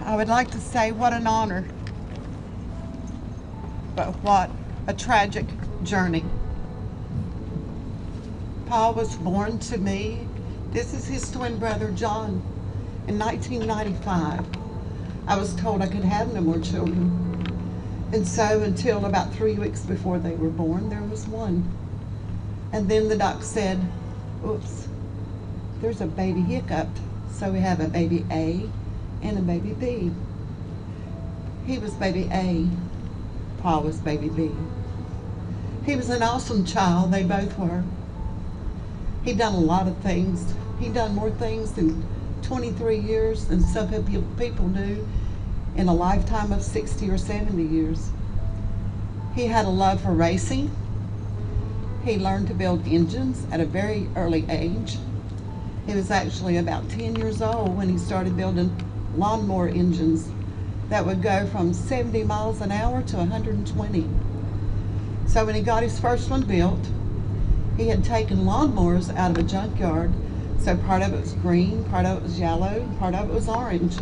I would like to say what an honor, but what a tragic journey. Paul was born to me. This is his twin brother, John, in 1995. I was told I could have no more children. And so until about 3 weeks before they were born, there was one. And then the doc said, oops, there's a baby hiccup. So we have a baby A and a baby B. He was baby A. Paul was baby B. He was an awesome child. They both were. He'd done a lot of things. He'd done more things in 23 years than some people do in a lifetime of 60 or 70 years. He had a love for racing. He learned to build engines at a very early age. He was actually about 10 years old when he started building lawnmower engines that would go from 70 miles an hour to 120. So when he got his first one built, he had taken lawnmowers out of a junkyard. So part of it was green, part of it was yellow, part of it was orange.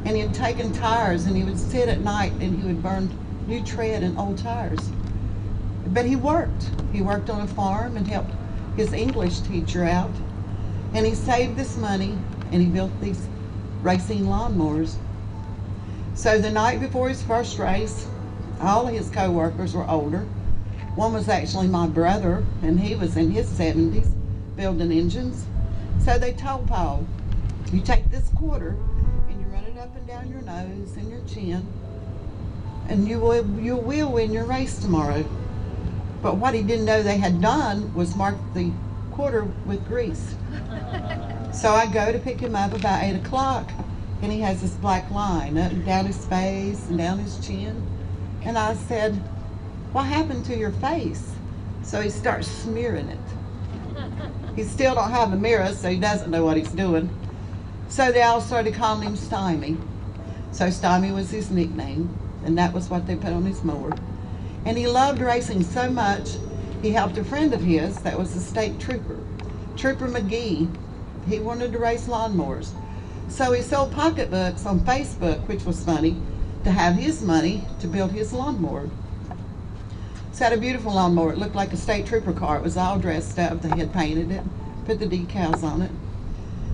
And he had taken tires and he would sit at night and he would burn new tread and old tires. But he worked. He worked on a farm and helped his English teacher out. And he saved this money and he built these racing lawnmowers. So the night before his first race, all of his co-workers were older. One was actually my brother, and he was in his 70s building engines. So they told Paul, you take this quarter and you run it up and down your nose and your chin, and you will win your race tomorrow. But what he didn't know they had done was mark the quarter with grease. So I go to pick him up about 8 o'clock, and he has this black line up and down his face and down his chin. And I said, what happened to your face? So he starts smearing it. He still don't have a mirror, so he doesn't know what he's doing. So they all started calling him Stymie. So Stymie was his nickname, and that was what they put on his mower. And he loved racing so much, he helped a friend of his that was a state trooper, Trooper McGee. He wanted to race lawnmowers. So he sold pocketbooks on Facebook, which was funny, to have his money to build his lawnmower. So had a beautiful lawnmower. It looked like a state trooper car. It was all dressed up. They had painted it, put the decals on it.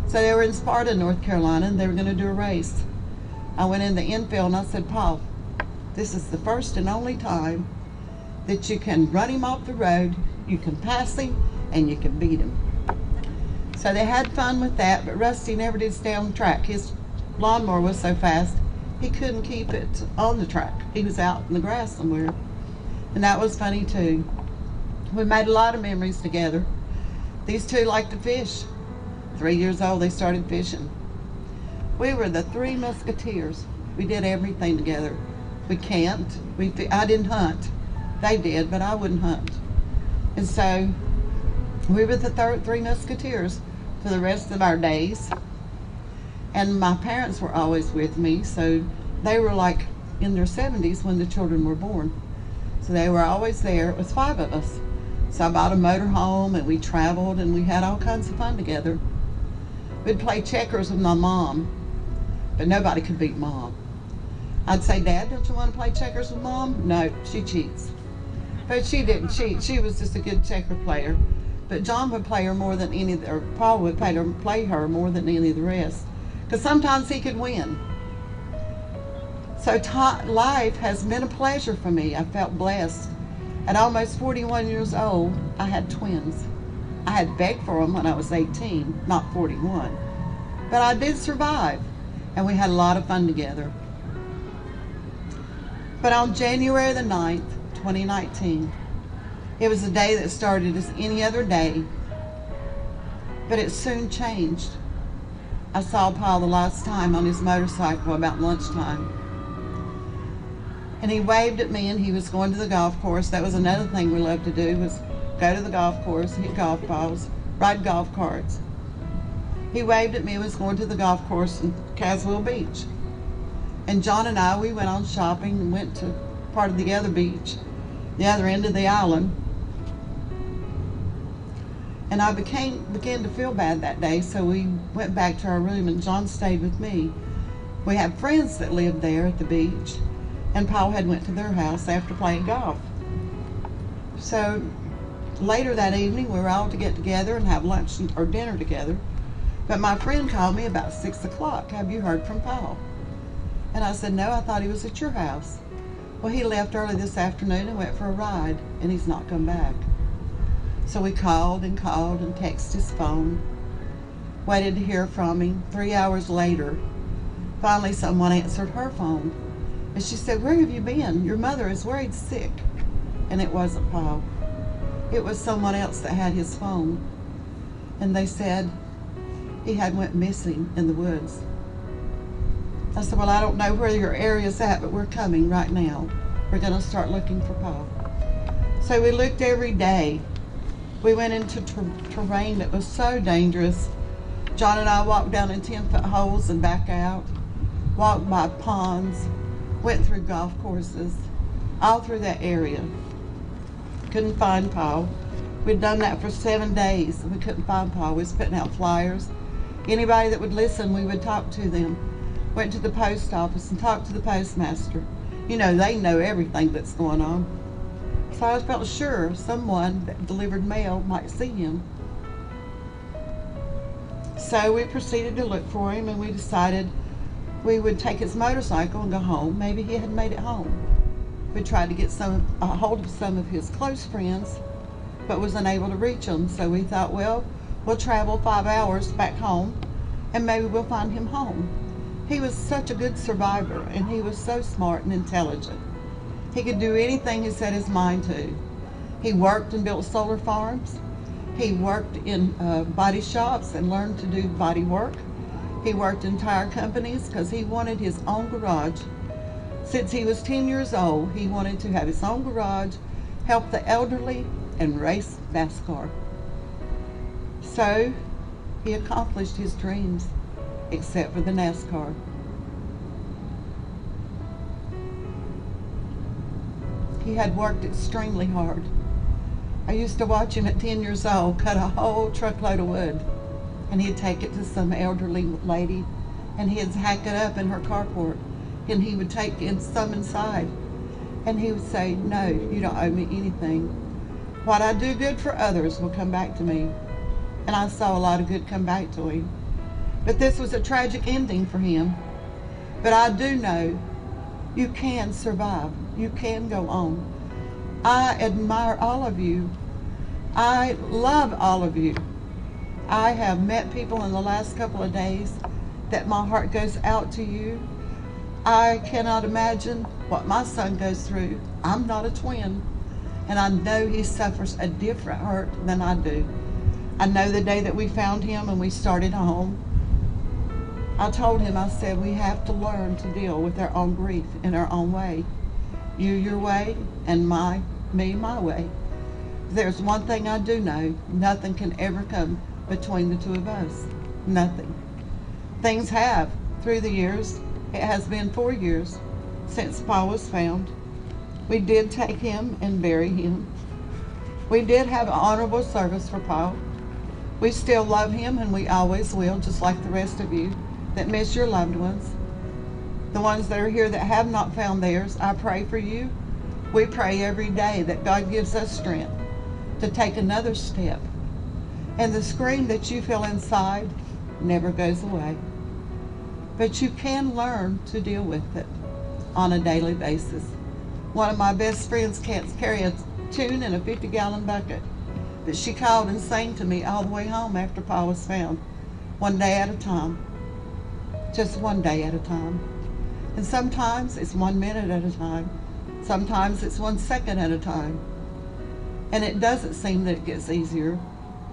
So they were in Sparta, North Carolina, and they were going to do a race. I went in the infield and I said, Paul, this is the first and only time that you can run him off the road, you can pass him, and you can beat him. So they had fun with that, but Rusty never did stay on the track. His lawnmower was so fast, he couldn't keep it on the track. He was out in the grass somewhere. And that was funny too. We made a lot of memories together. These two liked to fish. 3 years old, they started fishing. We were the three musketeers. We did everything together. We camped. I didn't hunt. They did, but I wouldn't hunt. And so we were the three musketeers for the rest of our days. And my parents were always with me, so they were like in their 70s when the children were born. So they were always there. It was 5 of us. So I bought a motor home and we traveled and we had all kinds of fun together. We'd play checkers with my mom, but nobody could beat Mom. I'd say, Dad, don't you want to play checkers with Mom? No, she cheats. But she didn't cheat. She was just a good checker player. But John would play her more than or Paul would play her more than any of the rest. Because sometimes he could win. So life has been a pleasure for me. I felt blessed. At almost 41 years old, I had twins. I had begged for them when I was 18, not 41. But I did survive, and we had a lot of fun together. But on January the 9th, 2019, it was a day that started as any other day, but it soon changed. I saw Paul the last time on his motorcycle about lunchtime. And he waved at me and he was going to the golf course. That was another thing we loved to do, was go to the golf course, hit golf balls, ride golf carts. He waved at me and was going to the golf course in Caswell Beach. And John and I, we went on shopping and went to part of the other beach, the other end of the island. And I began to feel bad that day, so we went back to our room and John stayed with me. We had friends that lived there at the beach, and Paul had went to their house after playing golf. So later that evening, we were all to get together and have lunch or dinner together. But my friend called me about 6 o'clock. Have you heard from Paul? And I said, no, I thought he was at your house. Well, he left early this afternoon and went for a ride, and he's not come back. So we called and texted his phone, waited to hear from him. 3 hours later, finally someone answered her phone. And she said, where have you been? Your mother is worried sick. And it wasn't Paul. It was someone else that had his phone. And they said he had went missing in the woods. I said, well, I don't know where your area's at, but we're coming right now. We're going to start looking for Paul. So we looked every day. We went into terrain that was so dangerous. John and I walked down in 10-foot holes and back out, walked by ponds, went through golf courses, all through that area. Couldn't find Paul. We'd done that for 7 days. We couldn't find Paul. We was putting out flyers. Anybody that would listen, we would talk to them. Went to the post office and talked to the postmaster. You know, they know everything that's going on. So I felt sure someone that delivered mail might see him. So we proceeded to look for him, and we decided we would take his motorcycle and go home. Maybe he had made it home. We tried to get a hold of some of his close friends, but was unable to reach them. So we thought, well, we'll travel 5 hours back home, and maybe we'll find him home. He was such a good survivor, and he was so smart and intelligent. He could do anything he set his mind to. He worked and built solar farms. He worked in body shops and learned to do body work. He worked in tire companies because he wanted his own garage. Since he was 10 years old, he wanted to have his own garage, help the elderly, and race NASCAR. So he accomplished his dreams, except for the NASCAR. He had worked extremely hard. I used to watch him at 10 years old cut a whole truckload of wood, and he'd take it to some elderly lady, and he'd hack it up in her carport, and he would take some inside, and he would say, no, you don't owe me anything. What I do good for others will come back to me. And I saw a lot of good come back to him. But this was a tragic ending for him. But I do know you can survive. You can go on. I admire all of you. I love all of you. I have met people in the last couple of days that my heart goes out to you. I cannot imagine what my son goes through. I'm not a twin, and I know he suffers a different hurt than I do. I know the day that we found him and we started home, I told him, I said, we have to learn to deal with our own grief in our own way. You your way, and me my way. There's one thing I do know, nothing can ever come between the two of us. Nothing. Things have, through the years. It has been 4 years since Paul was found. We did take him and bury him. We did have an honorable service for Paul. We still love him, and we always will, just like the rest of you that miss your loved ones. The ones that are here that have not found theirs, I pray for you. We pray every day that God gives us strength to take another step. And the scream that you feel inside never goes away. But you can learn to deal with it on a daily basis. One of my best friends can't carry a tune in a 50-gallon bucket, but she called and sang to me all the way home after Paul was found, one day at a time, just one day at a time. And sometimes it's 1 minute at a time. Sometimes it's 1 second at a time. And it doesn't seem that it gets easier.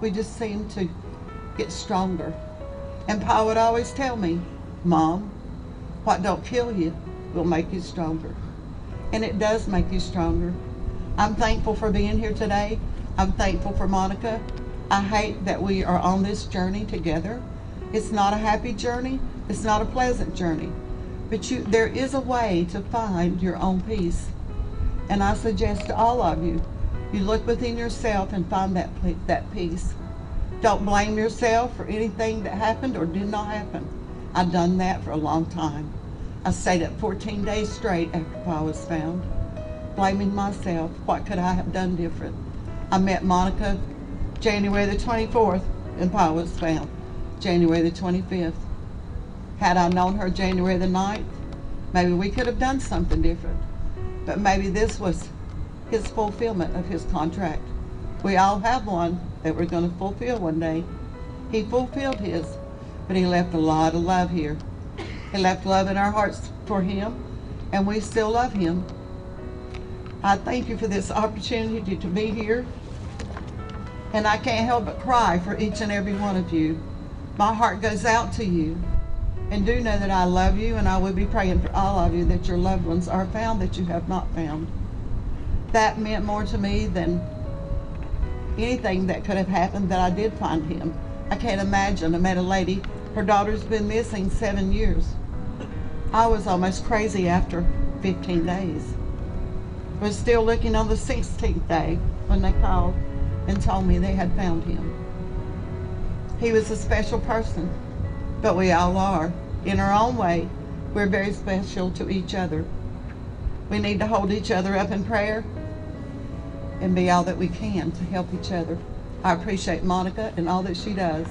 We just seem to get stronger. And Paul would always tell me, Mom, what don't kill you will make you stronger. And it does make you stronger. I'm thankful for being here today. I'm thankful for Monica. I hate that we are on this journey together. It's not a happy journey. It's not a pleasant journey. But there is a way to find your own peace. And I suggest to all of you, you look within yourself and find that peace. Don't blame yourself for anything that happened or did not happen. I've done that for a long time. I stayed up 14 days straight after Pa was found, blaming myself. What could I have done different? I met Monica January the 24th, and Pa was found January the 25th. Had I known her January the 9th, maybe we could have done something different. But maybe this was his fulfillment of his contract. We all have one that we're going to fulfill one day. He fulfilled his, but he left a lot of love here. He left love in our hearts for him, and we still love him. I thank you for this opportunity to be here, and I can't help but cry for each and every one of you. My heart goes out to you, and do know that I love you, and I will be praying for all of you that your loved ones are found that you have not found. That meant more to me than anything that could have happened, that I did find him. I can't imagine. I met a lady, her daughter's been missing 7 years. I was almost crazy after 15 days. Was still looking on the 16th day when they called and told me they had found him. He was a special person, but we all are. In our own way, we're very special to each other. We need to hold each other up in prayer and be all that we can to help each other. I appreciate Monica and all that she does.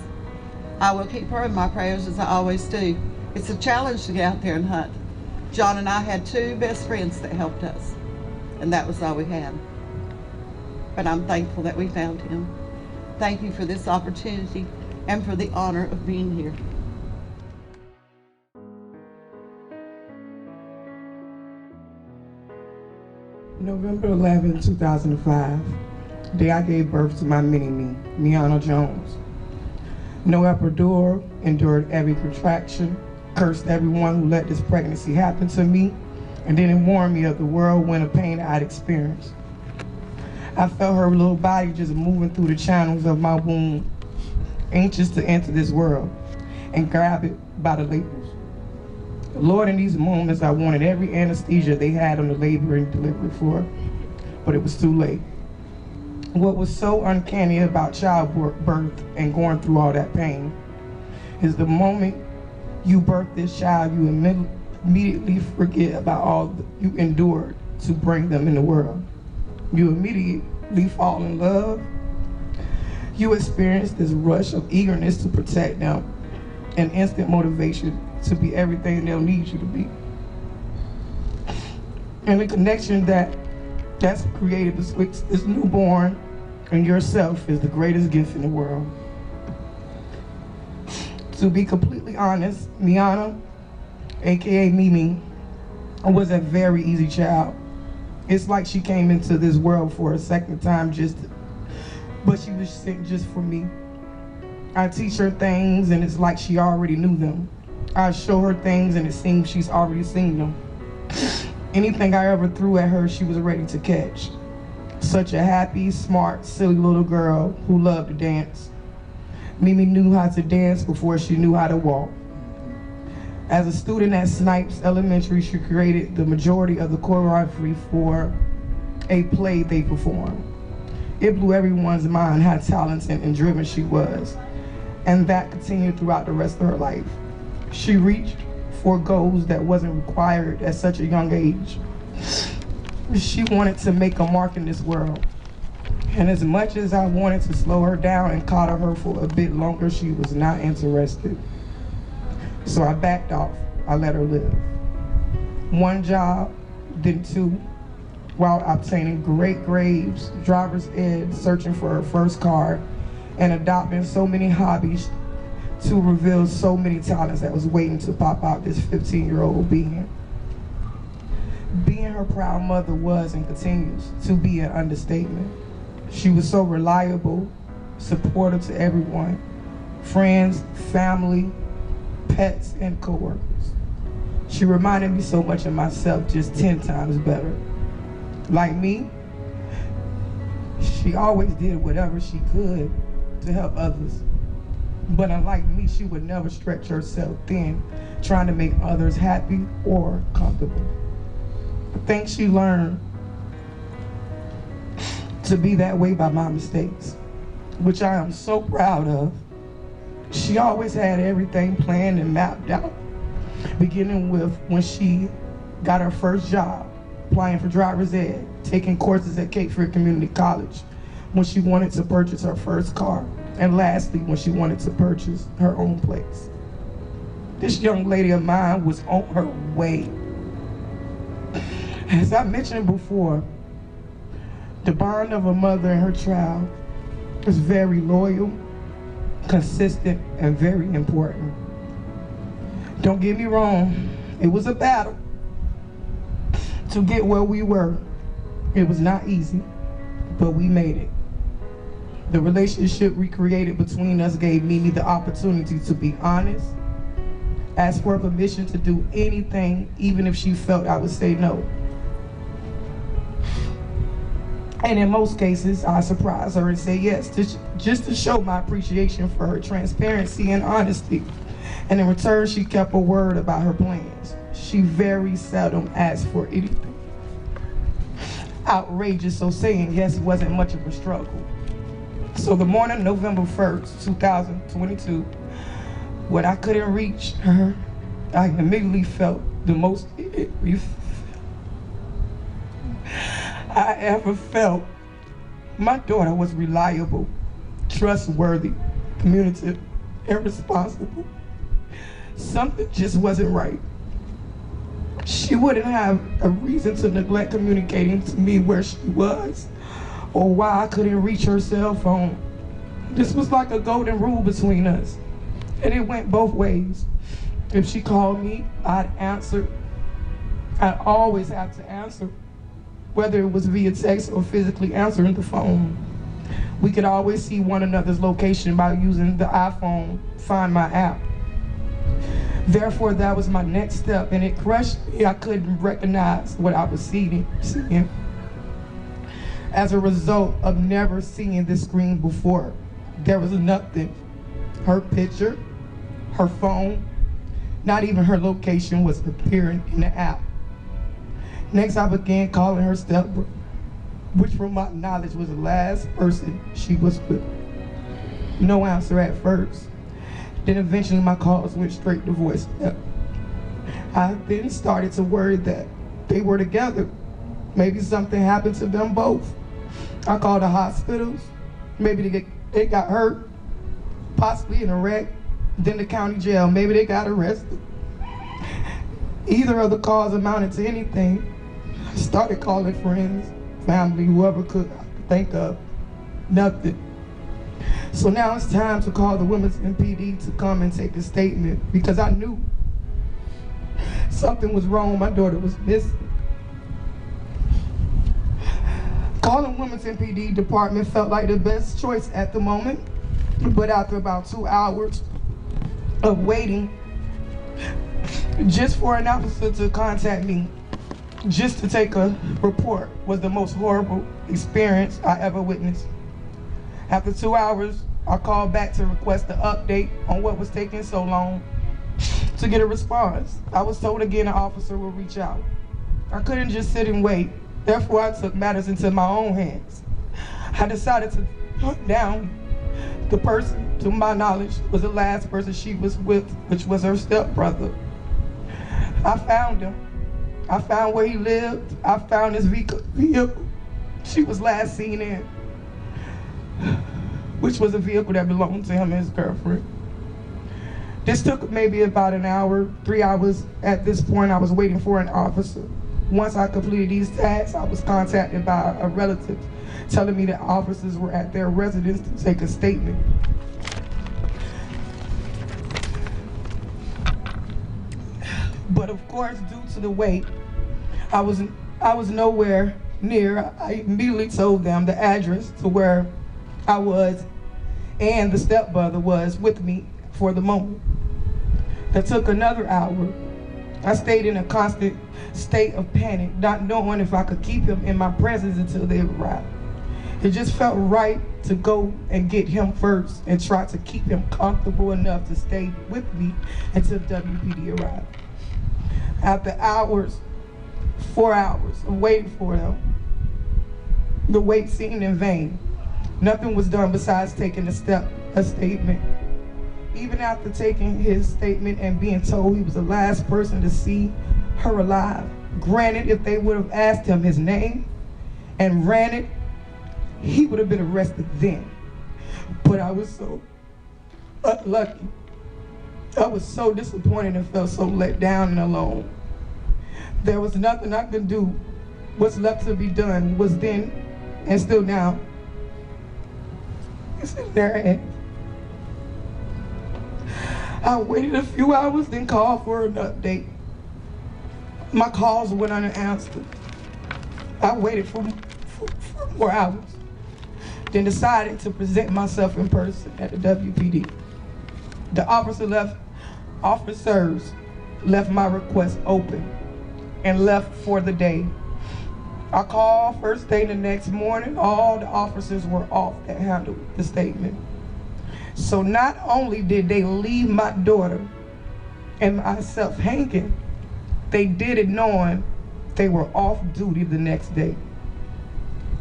I will keep her in my prayers as I always do. It's a challenge to get out there and hunt. John and I had 2 best friends that helped us, and that was all we had. But I'm thankful that we found him. Thank you for this opportunity and for the honor of being here. November 11, 2005, the day I gave birth to my mini-me, Miana Jones. No epidural, endured every contraction, cursed everyone who let this pregnancy happen to me, and didn't warn me of the whirlwind of pain I'd experienced. I felt her little body just moving through the channels of my womb, anxious to enter this world and grab it by the labels. Lord, in these moments, I wanted every anesthesia they had on the labor and delivery floor, but it was too late. What was so uncanny about childbirth and going through all that pain is the moment you birth this child, you immediately forget about all you endured to bring them in the world. You immediately fall in love. You experience this rush of eagerness to protect them and instant motivation to be everything they'll need you to be. And the connection that's created between this newborn and yourself is the greatest gift in the world. To be completely honest, Miana, AKA Mimi, was a very easy child. It's like she came into this world for a second time but she was sent just for me. I teach her things and it's like she already knew them. I show her things and it seems she's already seen them. Anything I ever threw at her, she was ready to catch. Such a happy, smart, silly little girl who loved to dance. Mimi knew how to dance before she knew how to walk. As a student at Snipes Elementary, she created the majority of the choreography for a play they performed. It blew everyone's mind how talented and driven she was, and that continued throughout the rest of her life. She reached for goals that wasn't required at such a young age. She wanted to make a mark in this world. And as much as I wanted to slow her down and coddle her for a bit longer, she was not interested. So I backed off. I let her live. 1 job, then 2, while obtaining great grades, driver's ed, searching for her first car, and adopting so many hobbies to reveal so many talents that was waiting to pop out this 15-year-old being. Being her proud mother was and continues to be an understatement. She was so reliable, supportive to everyone, friends, family, pets, and coworkers. She reminded me so much of myself, just 10 times better. Like me, she always did whatever she could to help others. But unlike me, she would never stretch herself thin, trying to make others happy or comfortable. I think she learned to be that way by my mistakes, which I am so proud of. She always had everything planned and mapped out, beginning with when she got her first job, applying for driver's ed, taking courses at Cape Fear Community College, when she wanted to purchase her first car, and lastly, when she wanted to purchase her own place. This young lady of mine was on her way. As I mentioned before, the bond of a mother and her child is very loyal, consistent, and very important. Don't get me wrong, it was a battle to get where we were. It was not easy, but we made it. The relationship we created between us gave Mimi the opportunity to be honest, ask for permission to do anything, even if she felt I would say no. And in most cases, I surprised her and say yes, just to show my appreciation for her transparency and honesty. And in return, she kept her word about her plans. She very seldom asked for anything outrageous, so saying yes wasn't much of a struggle. So the morning of November 1st, 2022, when I couldn't reach her, I immediately felt the most relief I ever felt. My daughter was reliable, trustworthy, communicative, and responsible. Something just wasn't right. She wouldn't have a reason to neglect communicating to me where she was or why I couldn't reach her cell phone. This was like a golden rule between us, and it went both ways. If she called me, I'd answer. I'd always have to answer, whether it was via text or physically answering the phone. We could always see one another's location by using the iPhone Find My app. Therefore, that was my next step, and it crushed me. I couldn't recognize what I was seeing. As a result of never seeing this screen before, there was nothing. Her picture, her phone, not even her location was appearing in the app. Next, I began calling her stepbrother, which from my knowledge was the last person she was with. No answer at first. Then eventually my calls went straight to voicemail. I then started to worry that they were together. Maybe something happened to them both. I called the hospitals. Maybe they got hurt, possibly in a wreck. Then the county jail, maybe they got arrested. Either of the calls amounted to anything. I started calling friends, family, whoever could think of. Nothing. So now it's time to call the Women's MPD to come and take a statement, because I knew something was wrong. My daughter was missing. Calling Women's MPD department felt like the best choice at the moment, but after about 2 hours of waiting just for an officer to contact me, just to take a report, was the most horrible experience I ever witnessed. After 2 hours, I called back to request an update on what was taking so long to get a response. I was told again an officer would reach out. I couldn't just sit and wait. Therefore, I took matters into my own hands. I decided to hunt down the person, to my knowledge, was the last person she was with, which was her stepbrother. I found him. I found where he lived. I found his vehicle she was last seen in, which was a vehicle that belonged to him and his girlfriend. This took maybe about an hour, 3 hours. At this point, I was waiting for an officer. Once I completed these tasks, I was contacted by a relative telling me that officers were at their residence to take a statement. But of course, due to the wait, I was nowhere near. I immediately told them the address to where I was, and the stepbrother was with me for the moment. That took another hour. I stayed in a constant state of panic, not knowing if I could keep him in my presence until they arrived. It just felt right to go and get him first and try to keep him comfortable enough to stay with me until WPD arrived. After hours, 4 hours of waiting for them, the wait seemed in vain. Nothing was done besides taking a statement. even after taking his statement and being told he was the last person to see her alive. Granted, if they would have asked him his name and ran it, he would have been arrested then. But I was so unlucky. I was so disappointed and felt so let down and alone. There was nothing I could do. What's left to be done was then and still now. It's in their hands. I waited a few hours, then called for an update. My calls went unanswered. I waited for more hours, then decided to present myself in person at the WPD. The officers left my request open and left for the day. I called first thing the next morning. All the officers were off that handled the statement. So not only did they leave my daughter and myself hanging, they did it knowing they were off duty the next day.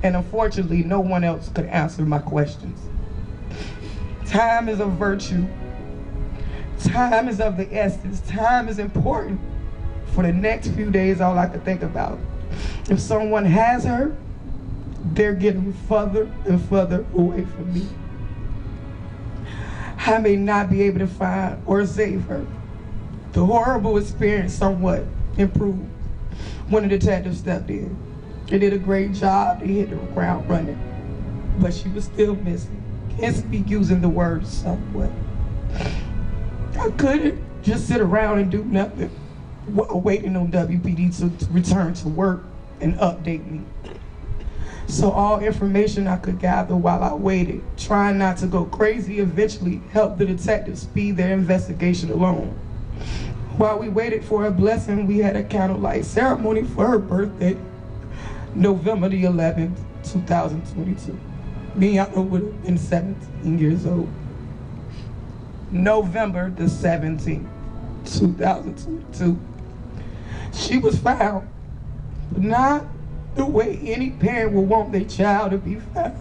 And unfortunately, no one else could answer my questions. Time is a virtue. Time is of the essence. Time is important. For the next few days, all I could think about, if someone has her, they're getting further and further away from me. I may not be able to find or save her. The horrible experience somewhat improved when the detective stepped in. They did a great job. They hit the ground running, but she was still missing. Can't speak using the word somewhat. I couldn't just sit around and do nothing, waiting on WPD to return to work and update me. So all information I could gather while I waited, trying not to go crazy, eventually helped the detectives speed their investigation along. While we waited for her blessing, we had a candlelight ceremony for her birthday, November the 11th, 2022. Me and Yana would have been 17 years old. November the 17th, 2022. She was found, but not the way any parent would want their child to be found.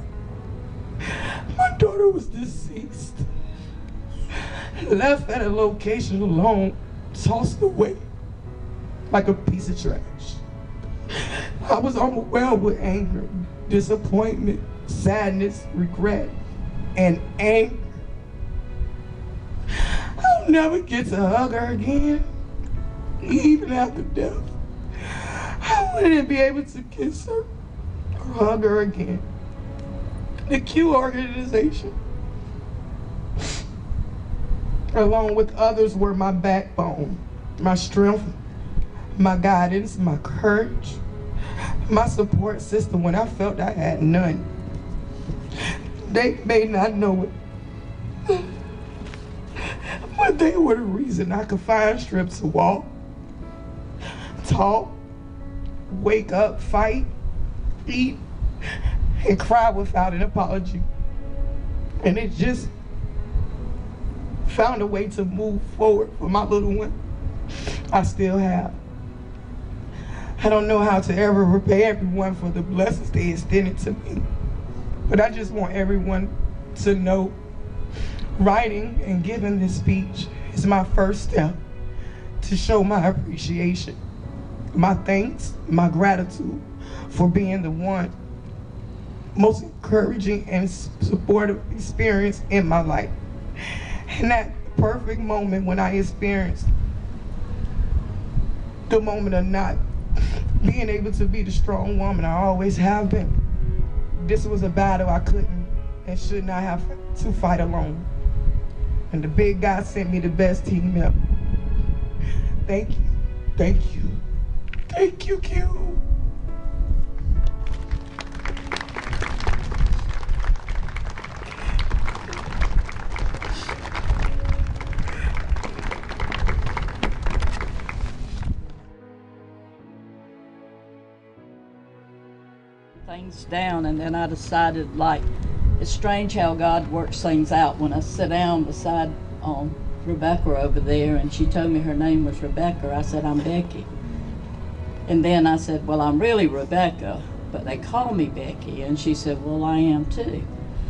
My daughter was deceased, left at a location alone, tossed away like a piece of trash. I was overwhelmed with anger, disappointment, sadness, regret, and anger. I'll never get to hug her again, even after death. I wouldn't be able to kiss her or hug her again. The Q organization, along with others, were my backbone, my strength, my guidance, my courage, my support system when I felt I had none. They may not know it, but they were the reason I could find strength to walk, talk, wake up, fight, eat, and cry without an apology. And it just found a way to move forward for my little one. I still have. I don't know how to ever repay everyone for the blessings they extended to me, but I just want everyone to know writing and giving this speech is my first step to show my appreciation, my thanks, my gratitude for being the one most encouraging and supportive experience in my life. And that perfect moment when I experienced the moment of not being able to be the strong woman I always have been. This was a battle I couldn't and should not have to fight alone. And the big guy sent me the best team ever. Thank you, thank you, thank you, Q. Things down, and then I decided, like, it's strange how God works things out. When I sat down beside Rebecca over there, and she told me her name was Rebecca, I said, I'm Becky. And then I said, well, I'm really Rebecca, but they call me Becky. And she said, well, I am too.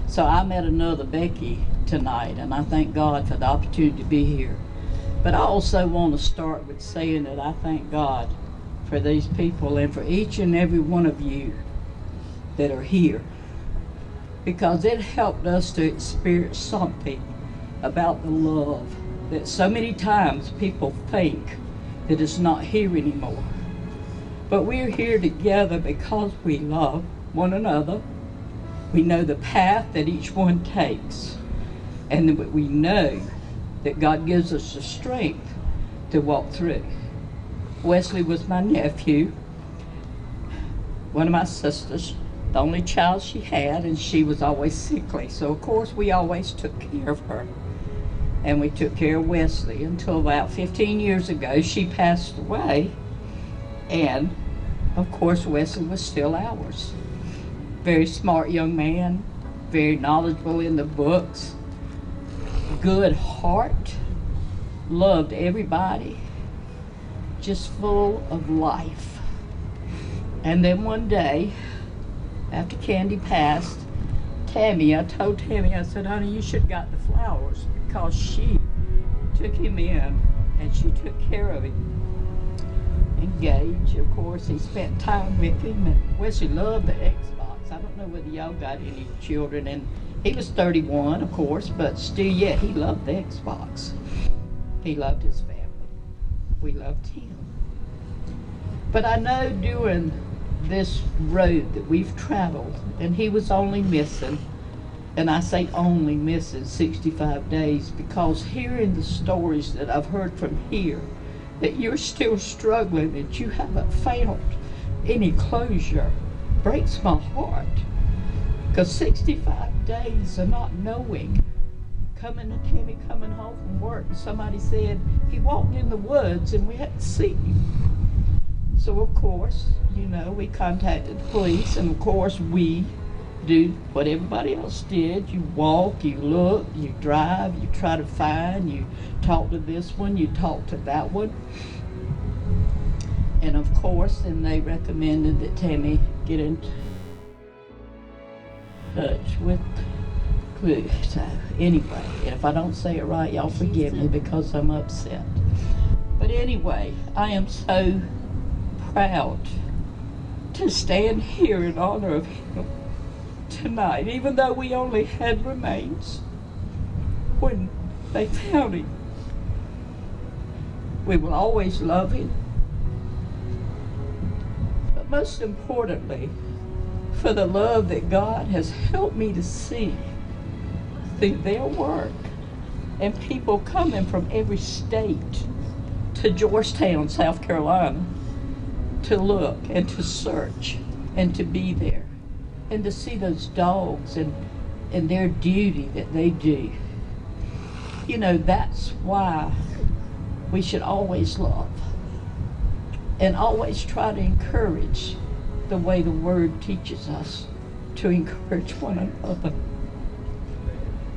So I met another Becky tonight, and I thank God for the opportunity to be here. But I also want to start with saying that I thank God for these people and for each and every one of you that are here, because it helped us to experience something about the love that so many times people think that it's not here anymore. But we're here together because we love one another. We know the path that each one takes, and that we know that God gives us the strength to walk through. Wesley was my nephew, one of my sisters, the only child she had, and she was always sickly. So of course we always took care of her. And we took care of Wesley until about 15 years ago she passed away. And of course Wesley was still ours. Very smart young man, very knowledgeable in the books, good heart, loved everybody, just full of life. And then one day, after Candy passed, I told Tammy, I said, honey, you should have got the flowers, because she took him in and she took care of him. And Gage, of course, he spent time with him, and Wesley loved the Xbox. I don't know whether y'all got any children, and he was 31, of course, but still yet he loved the Xbox. He loved his family. We loved him. But I know during this road that we've traveled, and he was only missing, and I say only missing 65 days, because hearing the stories that I've heard from here, that you're still struggling, that you haven't found any closure, breaks my heart. Because 65 days of not knowing, coming home from work, and somebody said he walked in the woods and we hadn't seen him. So of course, you know, we contacted the police, and of course we do what everybody else did. You walk, you look, you drive, you try to find, you talk to this one, you talk to that one. And of course, then they recommended that Tammy get in touch with Clue. So anyway, if I don't say it right, y'all forgive me, because I'm upset. But anyway, I am so proud to stand here in honor of him tonight, even though we only had remains when they found him. We will always love him, but most importantly, for the love that God has helped me to see through their work, and people coming from every state to Georgetown, South Carolina, to look and to search and to be there and to see those dogs and their duty that they do. You know, that's why we should always love and always try to encourage the way the Word teaches us to encourage one another.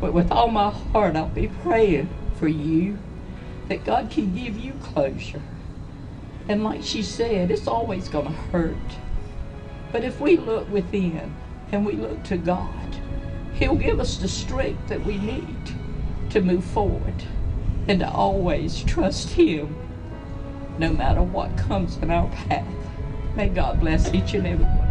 But with all my heart, I'll be praying for you that God can give you closure. And like she said, it's always going to hurt. But if we look within and we look to God, He'll give us the strength that we need to move forward and to always trust Him no matter what comes in our path. May God bless each and every one.